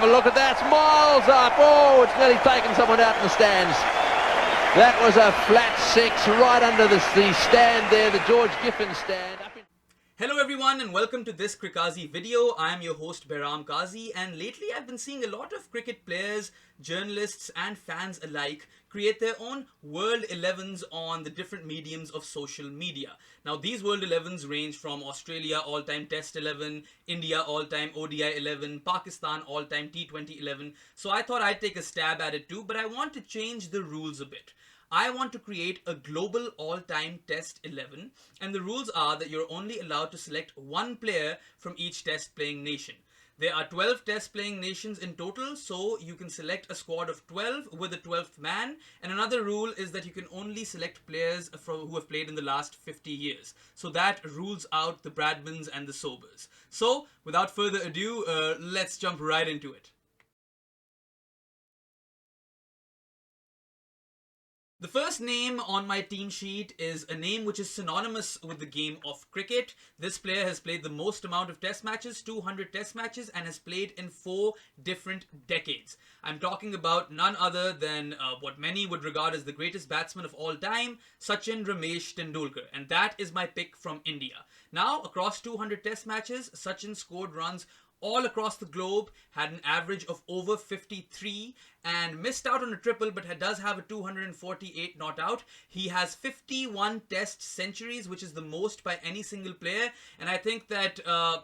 have a look at that. It's miles up. Oh, it's nearly taken someone out in the stands. That was a flat six right under the stand there, the George Giffen stand. Hello everyone and welcome to this Crikazi video. I am your host Behram Kazi, and lately I've been seeing a lot of cricket players, journalists and fans alike create their own World 11s on the different mediums of social media. Now these World 11s range from Australia all-time Test 11, India all-time ODI 11, Pakistan all-time T20 11. So I thought I'd take a stab at it too, but I want to change the rules a bit. I want to create a global all-time Test 11, and the rules are that you're only allowed to select one player from each Test playing nation. There are 12 Test playing nations in total, so you can select a squad of 12 with a 12th man, and another rule is that you can only select players who have played in the last 50 years. So that rules out the Bradmans and the Sobers. So without further ado, let's jump right into it. The first name on my team sheet is a name which is synonymous with the game of cricket. This player has played the most amount of test matches, 200 test matches, and has played in 4 different decades. I'm talking about none other than what many would regard as the greatest batsman of all time, Sachin Ramesh Tendulkar, and that is my pick from India. Now, across 200 test matches, Sachin scored runs all across the globe, had an average of over 53 and missed out on a triple, but does have a 248 not out. He has 51 test centuries, which is the most by any single player, and I think that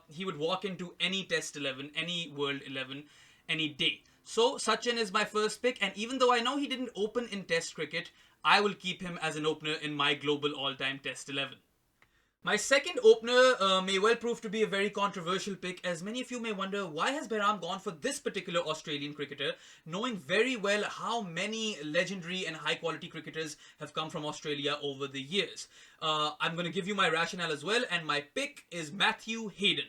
he would walk into any Test 11, any World 11, any day. So Sachin is my first pick, and even though I know he didn't open in Test cricket, I will keep him as an opener in my global all-time Test 11. My second opener may well prove to be a very controversial pick, as many of you may wonder, why has Behram gone for this particular Australian cricketer, knowing very well how many legendary and high quality cricketers have come from Australia over the years. I'm going to give you my rationale as well, and my pick is Matthew Hayden.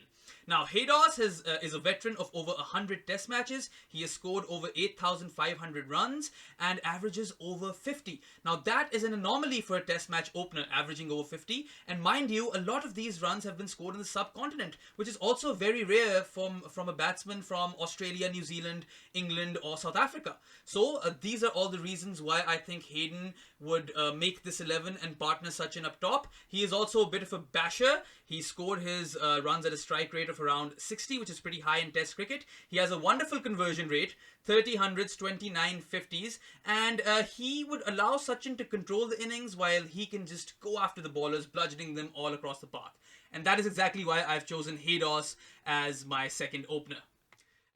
Now, Haydos is a veteran of over 100 test matches. He has scored over 8,500 runs and averages over 50. Now, that is an anomaly for a test match opener, averaging over 50. And mind you, a lot of these runs have been scored in the subcontinent, which is also very rare from a batsman from Australia, New Zealand, England or South Africa. So, these are all the reasons why I think Hayden would make this 11 and partner Sachin up top. He is also a bit of a basher. He scored his runs at a strike rate of around 60, which is pretty high in Test cricket. He has a wonderful conversion rate, 30 hundreds, 29 50s, and he would allow Sachin to control the innings while he can just go after the bowlers, bludgeoning them all across the park. And that is exactly why I've chosen Haydos as my second opener.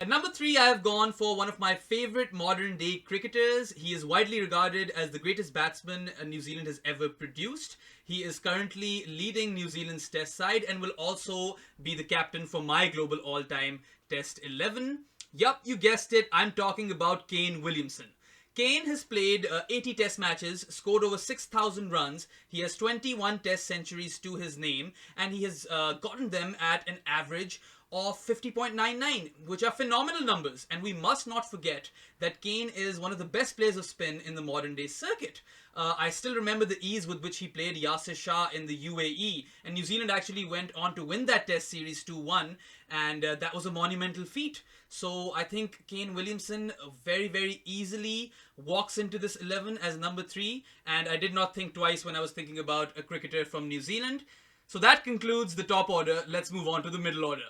At number 3, I have gone for one of my favourite modern day cricketers. He is widely regarded as the greatest batsman New Zealand has ever produced. He is currently leading New Zealand's test side and will also be the captain for my global all-time Test 11. Yup, you guessed it, I'm talking about Kane Williamson. Kane has played 80 test matches, scored over 6,000 runs. He has 21 test centuries to his name, and he has gotten them at an average of 50.99, which are phenomenal numbers. And we must not forget that Kane is one of the best players of spin in the modern day circuit. I still remember the ease with which he played Yasir Shah in the UAE, and New Zealand actually went on to win that test series 2-1, and that was a monumental feat. So I think Kane Williamson very, very easily walks into this 11 as number 3, and I did not think twice when I was thinking about a cricketer from New Zealand. So that concludes the top order. Let's move on to the middle order.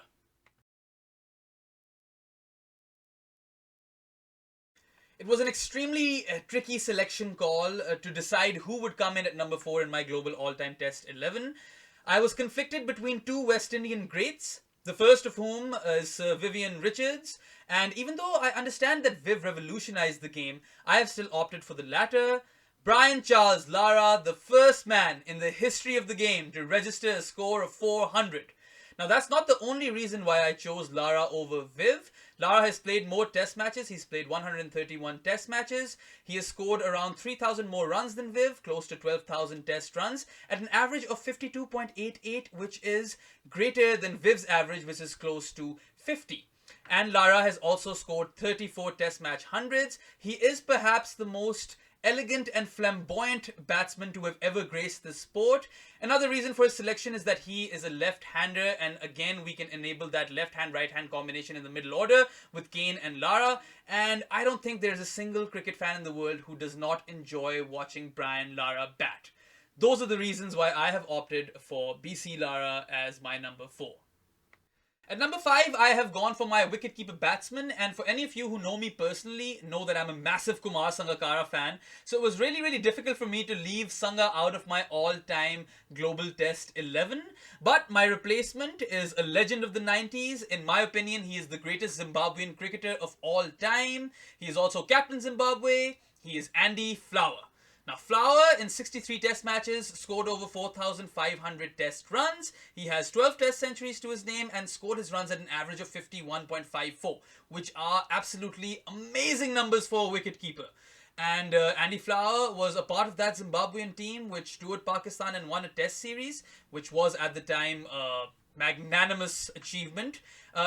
It was an extremely tricky selection call to decide who would come in at number 4 in my global all-time Test 11. I was conflicted between 2 West Indian greats, the first of whom is Vivian Richards, and even though I understand that Viv revolutionized the game, I have still opted for the latter. Brian Charles Lara, the first man in the history of the game to register a score of 400. Now, that's not the only reason why I chose Lara over Viv. Lara has played more test matches. He's played 131 test matches. He has scored around 3,000 more runs than Viv, close to 12,000 test runs, at an average of 52.88, which is greater than Viv's average, which is close to 50. And Lara has also scored 34 test match hundreds. He is perhaps the most elegant and flamboyant batsmen to have ever graced the sport. Another reason for his selection is that he is a left-hander, and again we can enable that left-hand right-hand combination in the middle order with Kane and Lara. And I don't think there's a single cricket fan in the world who does not enjoy watching Brian Lara bat. Those are the reasons why I have opted for BC Lara as my number 4. At number 5, I have gone for my wicketkeeper batsman, and for any of you who know me personally, know that I'm a massive Kumar Sangakkara fan, so it was really difficult for me to leave Sangha out of my all-time Global Test 11, but my replacement is a legend of the 90s. In my opinion, he is the greatest Zimbabwean cricketer of all time. He is also captain Zimbabwe. He is Andy Flower. Now, Flower, in 63 test matches, scored over 4,500 test runs. He has 12 test centuries to his name and scored his runs at an average of 51.54, which are absolutely amazing numbers for a wicketkeeper. And Andy Flower was a part of that Zimbabwean team which toured Pakistan and won a test series, which was at the time a magnanimous achievement,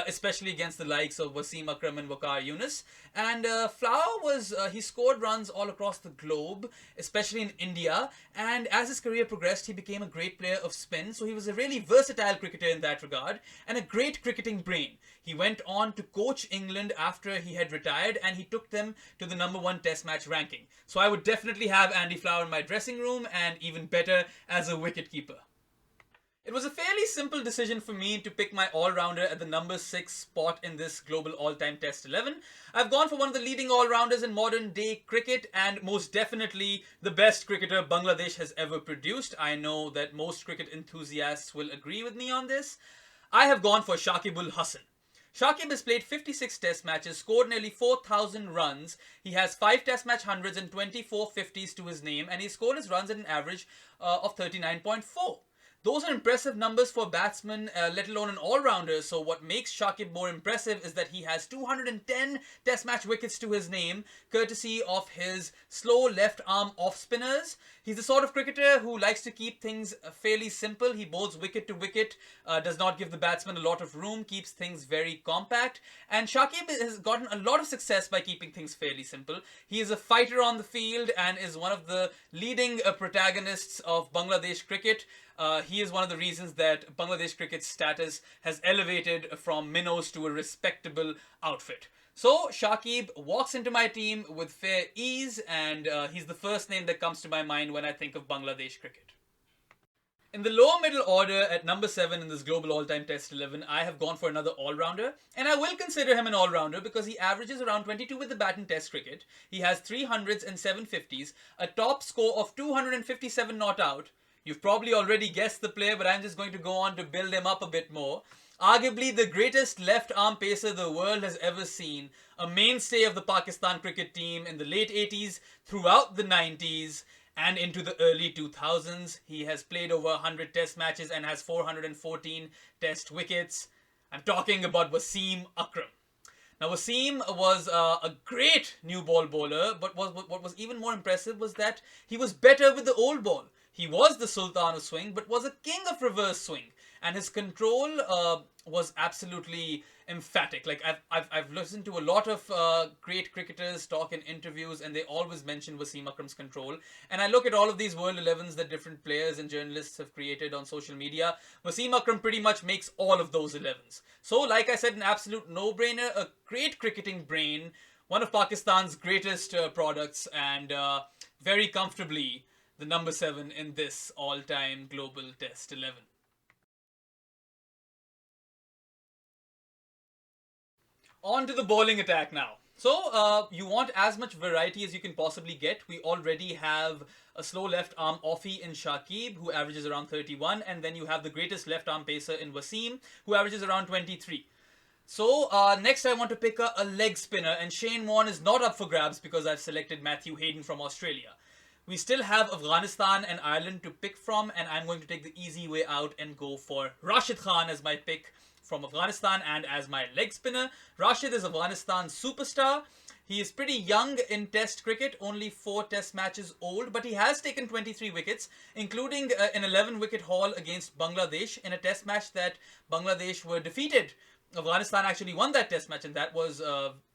especially against the likes of Wasim Akram and Waqar Younis. And Flower he scored runs all across the globe, especially in India, and as his career progressed, he became a great player of spin, so he was a really versatile cricketer in that regard, and a great cricketing brain. He went on to coach England after he had retired, and he took them to the number 1 test match ranking. So I would definitely have Andy Flower in my dressing room, and even better as a wicketkeeper. It was a fairly simple decision for me to pick my all-rounder at the number 6 spot in this global all-time Test 11. I've gone for one of the leading all-rounders in modern day cricket, and most definitely the best cricketer Bangladesh has ever produced. I know that most cricket enthusiasts will agree with me on this. I have gone for Shakib Al Hasan. Shakib has played 56 test matches, scored nearly 4,000 runs. He has 5 test match hundreds and 24 50s to his name, and he scored his runs at an average of 39.4. Those are impressive numbers for batsmen, let alone an all-rounder. So what makes Shakib more impressive is that he has 210 test match wickets to his name, courtesy of his slow left-arm off-spinners. He's the sort of cricketer who likes to keep things fairly simple. He bowls wicket to wicket, does not give the batsman a lot of room, keeps things very compact. And Shakib has gotten a lot of success by keeping things fairly simple. He is a fighter on the field and is one of the leading protagonists of Bangladesh cricket. He is one of the reasons that Bangladesh cricket's status has elevated from minnows to a respectable outfit. So Shakib walks into my team with fair ease, and he's the first name that comes to my mind when I think of Bangladesh cricket. In the lower middle order at number 7 in this global all-time Test 11, I have gone for another all-rounder, and I will consider him an all-rounder because he averages around 22 with the bat in Test cricket. He has 300s and 750s, a top score of 257 not out. You've probably already guessed the player, but I'm just going to go on to build him up a bit more. Arguably the greatest left-arm pacer the world has ever seen, a mainstay of the Pakistan cricket team in the late 80s, throughout the 90s, and into the early 2000s. He has played over 100 test matches and has 414 test wickets. I'm talking about Wasim Akram. Now, Wasim was a great new ball bowler, but what was even more impressive was that he was better with the old ball. He was the Sultan of swing, but was a king of reverse swing. And his control was absolutely emphatic. Like, I've listened to a lot of great cricketers talk in interviews, and they always mention Wasim Akram's control. And I look at all of these World 11s that different players and journalists have created on social media. Wasim Akram pretty much makes all of those 11s. So, like I said, an absolute no-brainer, a great cricketing brain, one of Pakistan's greatest products, and very comfortably the number 7 in this all-time global Test 11. On to the bowling attack now. So, you want as much variety as you can possibly get. We already have a slow left-arm offie in Shakib, who averages around 31, and then you have the greatest left-arm pacer in Wasim, who averages around 23. So, next I want to pick a leg spinner, and Shane Warne is not up for grabs because I've selected Matthew Hayden from Australia. We still have Afghanistan and Ireland to pick from, and I'm going to take the easy way out and go for Rashid Khan as my pick from Afghanistan and as my leg spinner. Rashid is Afghanistan's superstar. He is pretty young in Test cricket, only 4 Test matches old, but he has taken 23 wickets, including an 11-wicket haul against Bangladesh in a Test match that Bangladesh were defeated. Afghanistan actually won that Test match, and that was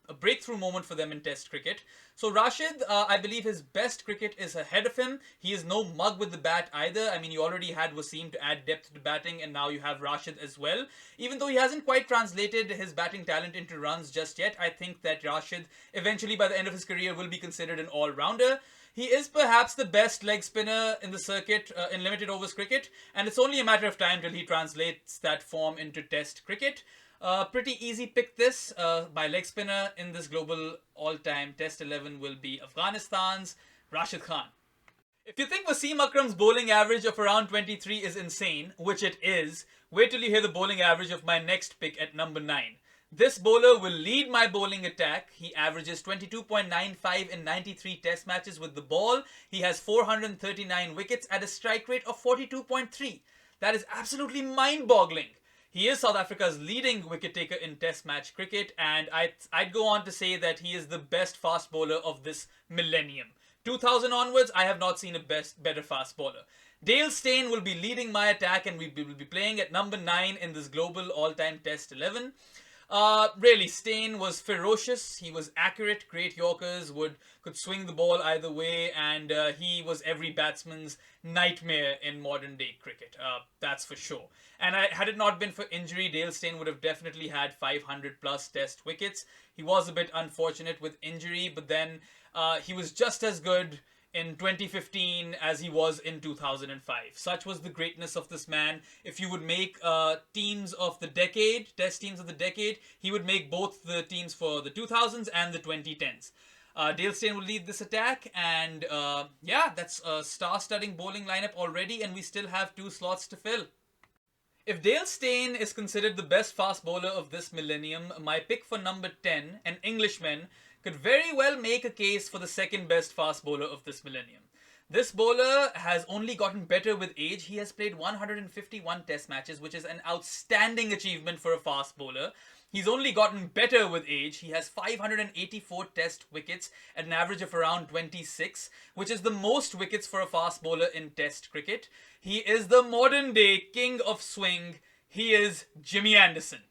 a breakthrough moment for them in Test cricket. So Rashid, I believe his best cricket is ahead of him. He is no mug with the bat either. I mean, you already had Wasim to add depth to batting, and now you have Rashid as well. Even though he hasn't quite translated his batting talent into runs just yet, I think that Rashid, eventually by the end of his career, will be considered an all-rounder. He is perhaps the best leg spinner in the circuit in limited overs cricket, and it's only a matter of time till he translates that form into Test cricket. Pretty easy pick this. My leg spinner in this global all-time Test 11 will be Afghanistan's Rashid Khan. If you think Wasim Akram's bowling average of around 23 is insane, which it is, wait till you hear the bowling average of my next pick at number 9. This bowler will lead my bowling attack. He averages 22.95 in 93 test matches with the ball. He has 439 wickets at a strike rate of 42.3. That is absolutely mind-boggling. He is South Africa's leading wicket-taker in test match cricket, and I'd go on to say that he is the best fast bowler of this millennium. 2000 onwards, I have not seen a better fast bowler. Dale Steyn will be leading my attack, and we will be playing at number 9 in this global all-time Test 11. Really, Steyn was ferocious. He was accurate. Great Yorkers could swing the ball either way, and he was every batsman's nightmare in modern day cricket. That's for sure. And had it not been for injury, Dale Steyn would have definitely had 500 plus Test wickets. He was a bit unfortunate with injury, but then he was just as good in 2015 as he was in 2005. Such was the greatness of this man. If you would make teams of the decade, Test teams of the decade, he would make both the teams for the 2000s and the 2010s. Dale Steyn will lead this attack, and yeah, that's a star-studding bowling lineup already, and we still have 2 slots to fill. If Dale Steyn is considered the best fast bowler of this millennium, my pick for number 10, an Englishman, could very well make a case for the second best fast bowler of this millennium. This bowler has only gotten better with age. He has played 151 test matches, which is an outstanding achievement for a fast bowler. He's only gotten better with age. He has 584 test wickets at an average of around 26, which is the most wickets for a fast bowler in test cricket. He is the modern day king of swing. He is Jimmy Anderson.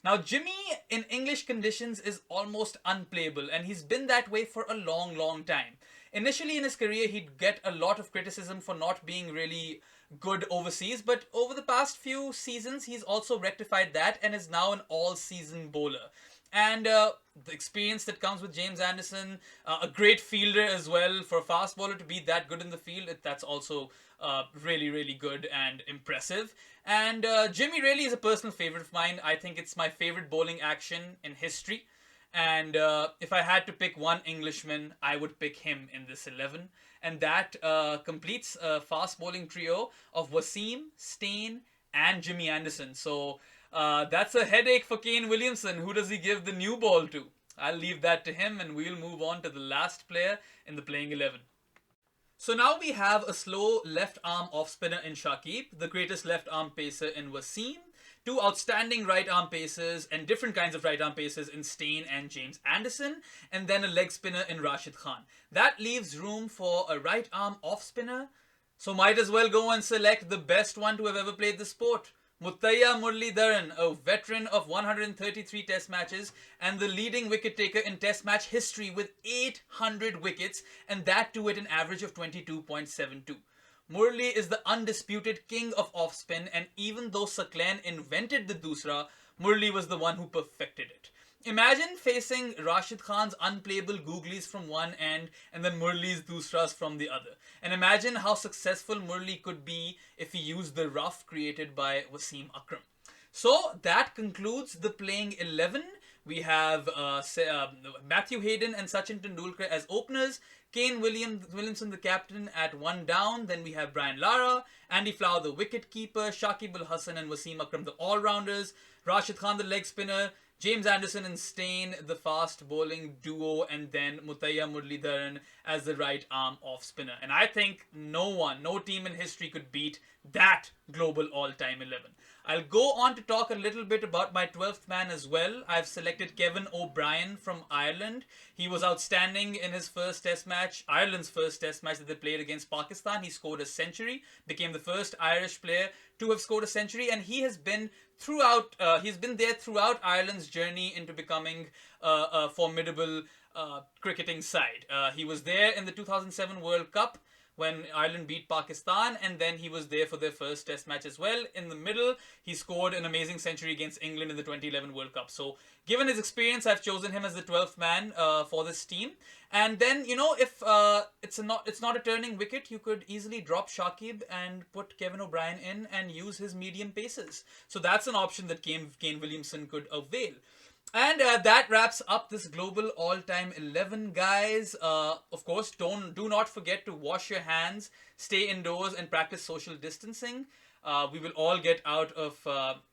Now, Jimmy in English conditions is almost unplayable, and he's been that way for a long, long time. Initially in his career, he'd get a lot of criticism for not being really good overseas, but over the past few seasons, he's also rectified that and is now an all-season bowler. And the experience that comes with James Anderson, a great fielder as well. For a fast bowler to be that good in the field, that's also really, really good and impressive. And Jimmy really is a personal favorite of mine. I think it's my favorite bowling action in history. And if I had to pick one Englishman, I would pick him in this 11. And that completes a fast bowling trio of Wasim, Steyn, and Jimmy Anderson. So that's a headache for Kane Williamson. Who does he give the new ball to? I'll leave that to him, and we'll move on to the last player in the playing 11. So now we have a slow left-arm off-spinner in Shakib, the greatest left-arm pacer in Wasim, 2 outstanding right-arm pacers and different kinds of right-arm pacers in Steyn and James Anderson, and then a leg spinner in Rashid Khan. That leaves room for a right-arm off-spinner, so might as well go and select the best one to have ever played the sport. Muthaiya Muralidharan, a veteran of 133 test matches and the leading wicket taker in test match history with 800 wickets, and that too at an average of 22.72. Murali is the undisputed king of off-spin, and even though Saklan invented the Dusra, Murali was the one who perfected it. Imagine facing Rashid Khan's unplayable googlies from one end and then Murali's Dusras from the other. And imagine how successful Murali could be if he used the rough created by Wasim Akram. So that concludes the playing 11. We have Matthew Hayden and Sachin Tendulkar as openers, Kane Williamson the captain at 1 down, then we have Brian Lara, Andy Flower the wicket keeper, Shakib Al Hasan and Wasim Akram the all-rounders, Rashid Khan the leg spinner, James Anderson and Steyn the fast bowling duo, and then Muthaiya Muralidharan as the right arm off spinner. And I think no team in history could beat that global all-time 11. I'll go on to talk a little bit about my 12th man as well. I've selected Kevin O'Brien from Ireland. He was outstanding in his first test match, Ireland's first test match that they played against Pakistan. He scored a century, became the first Irish player to have scored a century, and he has been he's been there throughout Ireland's journey into becoming a formidable cricketing side. He was there in the 2007 World Cup when Ireland beat Pakistan, and then he was there for their first test match as well. In the middle, he scored an amazing century against England in the 2011 World Cup. So given his experience, I've chosen him as the 12th man for this team. And then, if it's not a turning wicket, you could easily drop Shakib and put Kevin O'Brien in and use his medium paces. So that's an option that Kane Williamson could avail. And that wraps up this global all-time 11, guys. Of course, do not forget to wash your hands, stay indoors, and practice social distancing. We will all get out of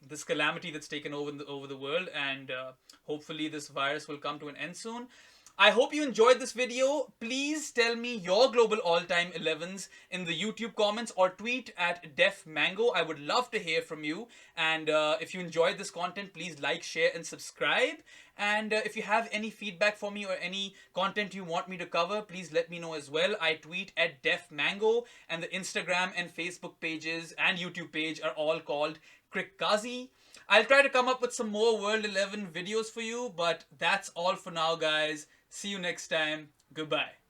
this calamity that's taken over the world, and hopefully this virus will come to an end soon. I hope you enjoyed this video. Please tell me your global all-time 11s in the YouTube comments or tweet at DefMango. I would love to hear from you. And if you enjoyed this content, please like, share, and subscribe. And if you have any feedback for me or any content you want me to cover, please let me know as well. I tweet at DefMango, and the Instagram and Facebook pages and YouTube page are all called Crickazi. I'll try to come up with some more World 11 videos for you, but that's all for now, guys. See you next time. Goodbye.